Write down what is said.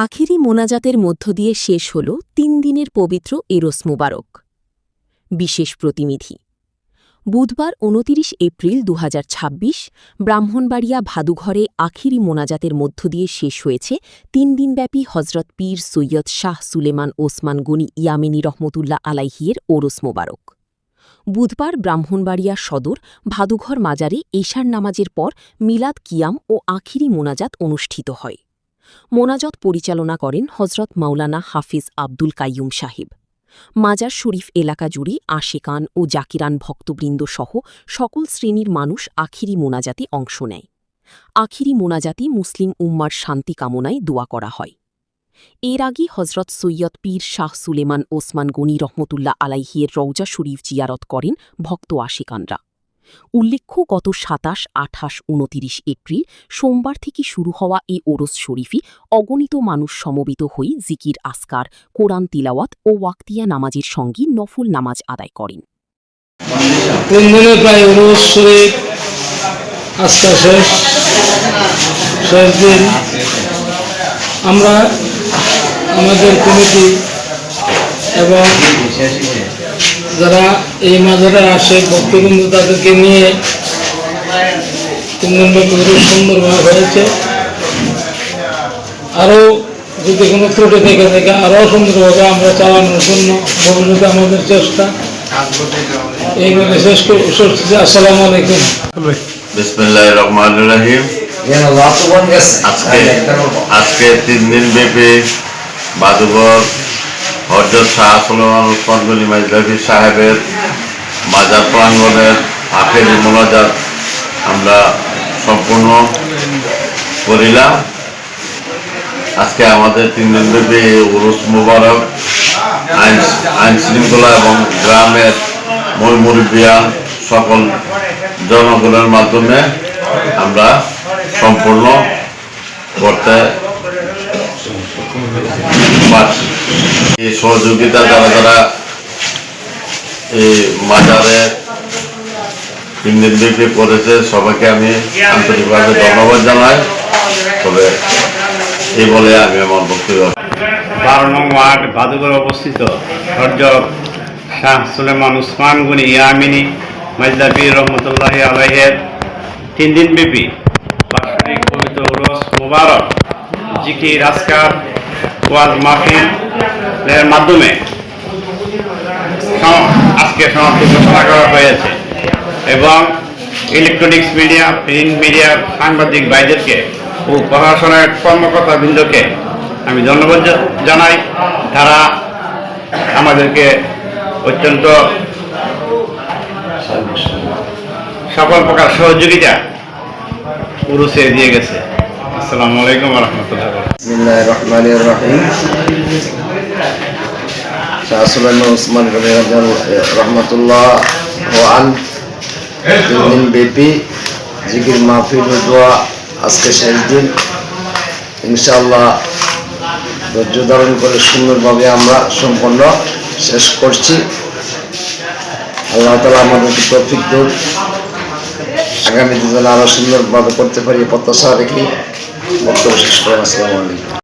আখিরি মোনাজাতের মধ্য দিয়ে শেষ হল ৩ দিনের পবিত্র এরস মুবারক। বিশেষ প্রতিনিধি। বুধবার ২৯ এপ্রিল ২০২৬ ব্রাহ্মণবাড়িয়া ভাদুঘরে আখিরি মোনাজাতের মধ্য দিয়ে শেষ হয়েছে ৩ দিনব্যাপী হজরত পীর সৈয়দ শাহ সুলেমান ওসমান গনি ইয়ামেনী রহমতুল্লাহ আলাইহির ওরস মোবারক। বুধবার ব্রাহ্মণবাড়িয়া সদর ভাদুঘর মাজারে এশার নামাজের পর মিলাদ কিয়াম ও আখিরি মোনাজাত অনুষ্ঠিত হয়। মোনাজাত পরিচালনা করেন হজরত মাওলানা হাফিজ আব্দুল কাইয়ুম সাহেব। মাজার শরীফ এলাকা জুড়ে আশেকান ও জাকিরান ভক্তবৃন্দ সহ সকল শ্রেণীর মানুষ আখিরি মোনাজাতে অংশ নেয়। আখিরি মোনাজাতে মুসলিম উম্মার শান্তি কামনায় দোয়া করা হয়। এর আগে হজরত সৈয়দ পীর শাহ সুলেমান ওসমান গনি রহমতুল্লাহ আলাইহির রওজা শরীফ জিয়ারত করেন ভক্ত আশেকানরা। উল্লেখ্য, গত ২৭, ২৮, ২৯ এপ্রিল সোমবার থেকে শুরু হওয়া এই ওরস শরীফে অগণিত মানুষ সমবেত হয়ে জিকির আসকার, কোরআন তিলাওয়াত ও ওয়াক্তিয়া নামাজের সঙ্গে নফল নামাজ আদায় করেন। প্রায় ওরস শরীফ আজকে শেষ দিন। আমরা আমাদের কমিটি এবং যারা এই মাজারে আসে ভক্তবৃন্দ তাদেরকে নিয়ে ৩ নম্বর সুন্দরভাবে হয়েছে। আরও যদি কোনো ত্রুটি থেকে থাকে আরও সুন্দরভাবে আমরা চালানোর জন্য ভবিষ্যতে আমাদের চেষ্টা। এইভাবে শেষ করছি। আসসালামু আলাইকুম। বিসমিল্লাহির রহমানির রহিম। আজকে ৩ দিন ব্যাপী বাদুঘর হযরত শাহ সুলেমান ওসমান গনি মাইজলাভি সাহেবের মাজার প্রাঙ্গণের আখেরি মোনাজাত আমরা সম্পূর্ণ করিলাম। আজকে আমাদের ৩ দিন ব্যাপী উরুস মুবারক আইন শৃঙ্খলা এবং গ্রামের মুরব্বিয়ান সকল জনগণের মাধ্যমে আমরা সম্পূর্ণ করতে পারছি। এই সহযোগিতা যারা এই মাজারে ৩ দিন ব্যাপী করেছে সবাইকে আমি আন্তরিকভাবে ধন্যবাদ জানাই। তবে এই বলে আমি আমার বক্তব্য ১২ নং ওয়ার্ড ভাদুঘরে অবস্থিত হযরত শাহ সুলেমান ওসমান গনি ইয়ামেনী মাইজলাভি রহমতুল্লাহ আলাইহির ৩ দিন ব্যাপী বাৎসরিক পবিত্র উরুস মুবারক জিকির আসকার ওয়াজ মাহফিলের মাধ্যমে আজকে সমাপ্তি ঘোষণা করা হয়েছে এবং ইলেকট্রনিক্স মিডিয়া, প্রিন্ট মিডিয়ার সাংবাদিক ভাইদেরকে ও প্রশাসনের কর্মকর্তাবৃন্দকে আমি ধন্যবাদ জানাই। তারা আমাদেরকে অত্যন্ত সকল প্রকার সহযোগিতা উরুসে দিয়ে গেছে। আসসালামু আলাইকুম ওয়া রাহমাতুল্লাহ। বিসমিল্লাহির রহমানির রহিম। শাহ সুলেমান ওসমান গনি রহমতুল্লাহ ওয়ান ৩ দিন ব্যাপী জিকির মাহফিল ও দোয়া আজকে শেষ দিন। ইনশাআল্লাহ ধৈর্য ধারণ করে সুন্দরভাবে আমরা সম্পন্ন শেষ করছি। আল্লাহ তাআলা আমাদেরকে তৌফিক দেন, আগামীতে যেন আরো সুন্দরভাবে করতে পারি প্রত্যাশা রেখে বক্তব্য শেষ করেন। আসসালামু আলাইকুম।